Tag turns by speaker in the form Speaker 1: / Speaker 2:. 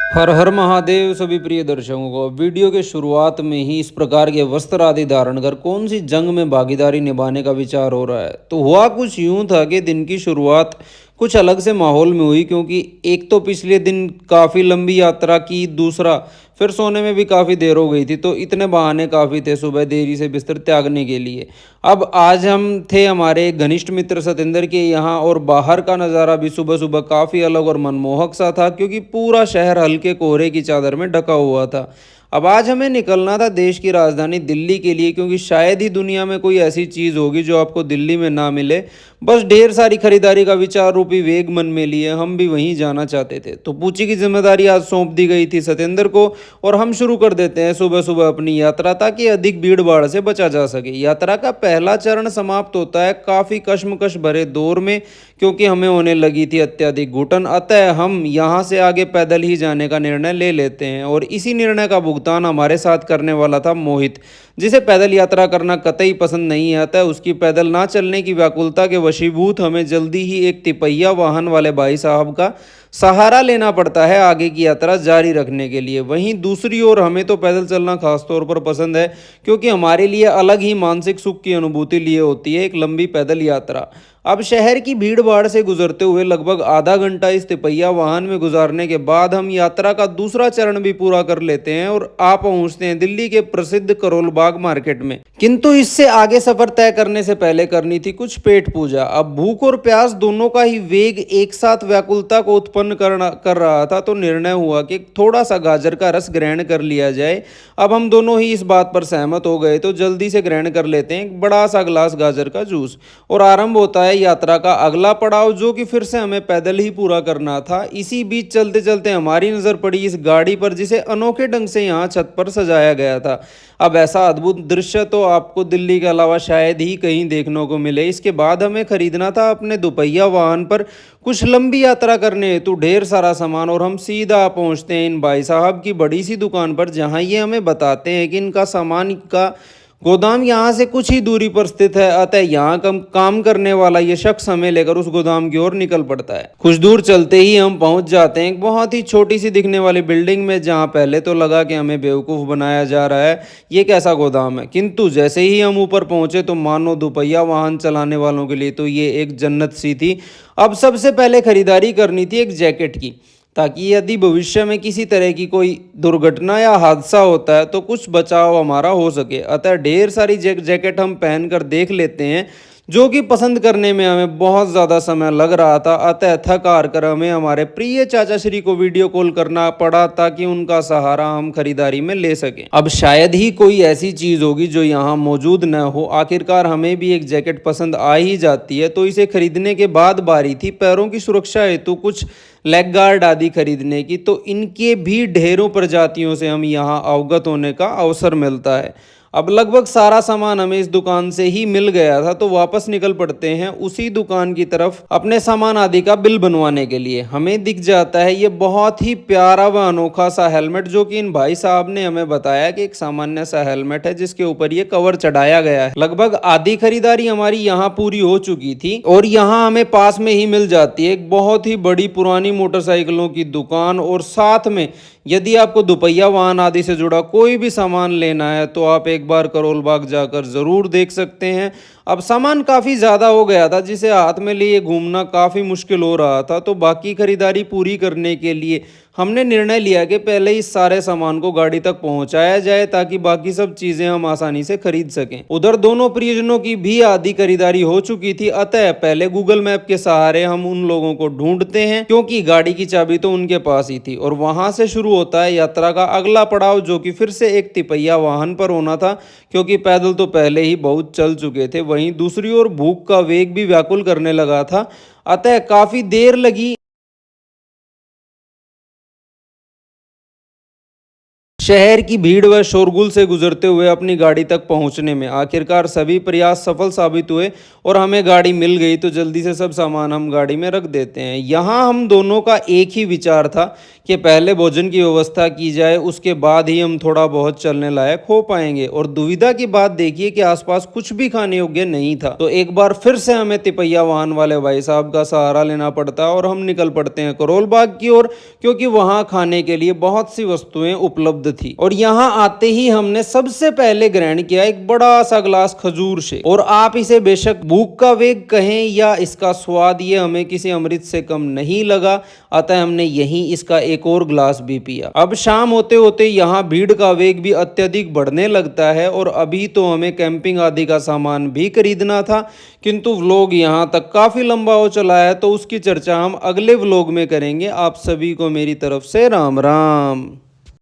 Speaker 1: हर हर महादेव। सभी प्रिय दर्शकों को वीडियो के शुरुआत में ही इस प्रकार के वस्त्र आदि धारण कर कौन सी जंग में भागीदारी निभाने का विचार हो रहा है। तो हुआ कुछ यूं था कि दिन की शुरुआत कुछ अलग से माहौल में हुई, क्योंकि एक तो पिछले दिन काफ़ी लंबी यात्रा की, दूसरा फिर सोने में भी काफ़ी देर हो गई थी, तो इतने बहाने काफ़ी थे सुबह देरी से बिस्तर त्यागने के लिए। अब आज हम थे हमारे घनिष्ठ मित्र सतेंद्र के यहाँ, और बाहर का नज़ारा भी सुबह सुबह काफ़ी अलग और मनमोहक सा था, क्योंकि पूरा शहर हल्के कोहरे की चादर में ढका हुआ था। अब आज हमें निकलना था देश की राजधानी दिल्ली के लिए, क्योंकि शायद ही दुनिया में कोई ऐसी चीज़ होगी जो आपको दिल्ली में ना मिले। बस ढेर सारी खरीदारी का विचार रूपी वेग मन में लिए हम भी वहीं जाना चाहते थे। तो पूछी की जिम्मेदारी आज सौंप दी गई थी सतेंद्र को, और हम शुरू कर देते हैं सुबह सुबह अपनी यात्रा, ताकि अधिक भीड़ भाड़ से बचा जा सके। यात्रा का पहला चरण समाप्त होता है काफ़ी कश्मकश भरे दौर में, क्योंकि हमें होने लगी थी अत्यधिक घुटन। अतः हम यहाँ से आगे पैदल ही जाने का निर्णय ले लेते हैं, और इसी निर्णय का भुगतान हमारे साथ करने वाला था मोहित, जिसे पैदल यात्रा करना कतई पसंद नहीं आता है। उसकी पैदल ना चलने की व्याकुलता के वशीभूत हमें जल्दी ही एक तिपहिया वाहन वाले भाई साहब का सहारा लेना पड़ता है आगे की यात्रा जारी रखने के लिए। वहीं दूसरी ओर हमें तो पैदल चलना खासतौर पर पसंद है, क्योंकि हमारे लिए अलग ही मानसिक सुख की अनुभूति लिए होती है एक लंबी पैदल यात्रा। अब शहर की भीड़ भाड़ से गुजरते हुए लगभग आधा घंटा इस तिपहिया वाहन में गुजारने के बाद हम यात्रा का दूसरा चरण भी पूरा कर लेते हैं, और आ पहुंचते हैं दिल्ली के प्रसिद्ध करोल बाग मार्केट में। किंतु इससे आगे सफर तय करने से पहले करनी थी कुछ पेट पूजा। अब भूख और प्यास दोनों का ही वेग एक साथ व्याकुलता को उत्पन्न कर रहा था, तो निर्णय हुआ कि थोड़ा सा गाजर का रस ग्रहण कर लिया जाए। अब हम दोनों ही इस बात पर सहमत हो गए, तो जल्दी से ग्रहण कर लेते हैं एक बड़ा सा गिलास गाजर का जूस, और आरंभ होता है यात्रा का अगला पड़ाव, जो कि फिर से हमें पैदल ही पूरा करना था। इसी बीच चलते चलते हमारी नजर पड़ी इस गाड़ी पर, जिसे अनोखे ढंग से यहाँ छत पर सजाया गया था। अब ऐसा अद्भुत दृश्य तो आपको दिल्ली के अलावा शायद ही कहीं देखने को मिले। इसके बाद हमें खरीदना था अपने दोपहिया वाहन पर कुछ लंबी यात्रा करने हेतु ढेर सारा सामान, और हम सीधा पहुंचते हैं इन भाई साहब की बड़ी सी दुकान पर, जहां ये हमें बताते हैं कि इनका सामान का गोदाम यहाँ से कुछ ही दूरी पर स्थित है। अतः यहाँ काम करने वाला ये शख्स हमें लेकर उस गोदाम की ओर निकल पड़ता है। कुछ दूर चलते ही हम पहुंच जाते हैं एक बहुत ही छोटी सी दिखने वाली बिल्डिंग में, जहाँ पहले तो लगा कि हमें बेवकूफ़ बनाया जा रहा है, ये कैसा गोदाम है। किंतु जैसे ही हम ऊपर पहुंचे तो मानो दोपहिया वाहन चलाने वालों के लिए तो ये एक जन्नत सी थी। अब सबसे पहले खरीदारी करनी थी एक जैकेट की, ताकि यदि भविष्य में किसी तरह की कोई दुर्घटना या हादसा होता है तो कुछ बचाव हमारा हो सके। अतः ढेर सारी जैकेट हम पहन कर देख लेते हैं, जो कि पसंद करने में हमें बहुत ज़्यादा समय लग रहा था। अतः थक हार कर हमें हमारे प्रिय चाचा श्री को वीडियो कॉल करना पड़ा, ताकि उनका सहारा हम खरीदारी में ले सकें। अब शायद ही कोई ऐसी चीज़ होगी जो यहाँ मौजूद न हो। आखिरकार हमें भी एक जैकेट पसंद आ ही जाती है, तो इसे खरीदने के बाद बारी थी पैरों की सुरक्षा हेतु कुछ लेग गार्ड आदि खरीदने की। तो इनके भी ढेरों प्रजातियों से हम यहाँ अवगत होने का अवसर मिलता है। अब लगभग सारा सामान हमें इस दुकान से ही मिल गया था, तो वापस निकल पड़ते हैं उसी दुकान की तरफ अपने सामान आदि का बिल बनवाने के लिए। हमें दिख जाता है ये बहुत ही प्यारा व अनोखा सा हेलमेट, जो कि इन भाई साहब ने हमें बताया कि एक सामान्य सा हेलमेट है, जिसके ऊपर ये कवर चढ़ाया गया है। लगभग आधी खरीदारी हमारी यहाँ पूरी हो चुकी थी, और यहाँ हमें पास में ही मिल जाती है एक बहुत ही बड़ी पुरानी मोटरसाइकिलों की दुकान। और साथ में यदि आपको दोपहिया वाहन आदि से जुड़ा कोई भी सामान लेना है, तो आप एक बार करोल बाग जाकर ज़रूर देख सकते हैं। अब सामान काफ़ी ज़्यादा हो गया था, जिसे हाथ में लिए घूमना काफ़ी मुश्किल हो रहा था, तो बाकी खरीदारी पूरी करने के लिए हमने निर्णय लिया कि पहले इस सारे सामान को गाड़ी तक पहुंचाया जाए, ताकि बाकी सब चीज़ें हम आसानी से खरीद सकें। उधर दोनों प्रियजनों की भी आधी खरीदारी हो चुकी थी। अतः पहले गूगल मैप के सहारे हम उन लोगों को ढूंढते हैं, क्योंकि गाड़ी की चाबी तो उनके पास ही थी। और वहां से शुरू होता है यात्रा का अगला पड़ाव, जो कि फिर से एक तिपहिया वाहन पर होना था, क्योंकि पैदल तो पहले ही बहुत चल चुके थे। वहीं दूसरी ओर भूख का वेग भी व्याकुल करने लगा था, अतः काफी देर लगी शहर की भीड़ व शोरगुल से गुजरते हुए अपनी गाड़ी तक पहुंचने में। आखिरकार सभी प्रयास सफल साबित हुए और हमें गाड़ी मिल गई, तो जल्दी से सब सामान हम गाड़ी में रख देते हैं। यहाँ हम दोनों का एक ही विचार था कि पहले भोजन की व्यवस्था की जाए, उसके बाद ही हम थोड़ा बहुत चलने लायक हो पाएंगे। और दुविधा की बात देखिए कि आसपास कुछ भी खाने योग्य नहीं था। तो एक बार फिर से हमें तिपैया वाहन वाले भाई साहब का सहारा लेना पड़ता है और हम निकल पड़ते हैं करोल बाग की ओर, क्योंकि वहां खाने के लिए बहुत सी वस्तुएं उपलब्ध थी। और यहाँ आते ही हमने सबसे पहले ग्रहण किया एक बड़ा सा ग्लास खजूर से। और आप इसे बेशक भूख का वेग कहें या इसका स्वाद, ये हमें किसी अमृत से कम नहीं लगा, अतः हमने यहीं इसका एक और ग्लास भी पिया। अब शाम होते होते यहाँ भीड़ का वेग भी अत्यधिक बढ़ने लगता है और अभी तो हमें कैंपिंग आदि का सामान भी खरीदना था, किंतु व्लॉग यहाँ तक काफी लंबा हो चला है, तो उसकी चर्चा हम अगले व्लॉग में करेंगे। आप सभी को मेरी तरफ से राम राम।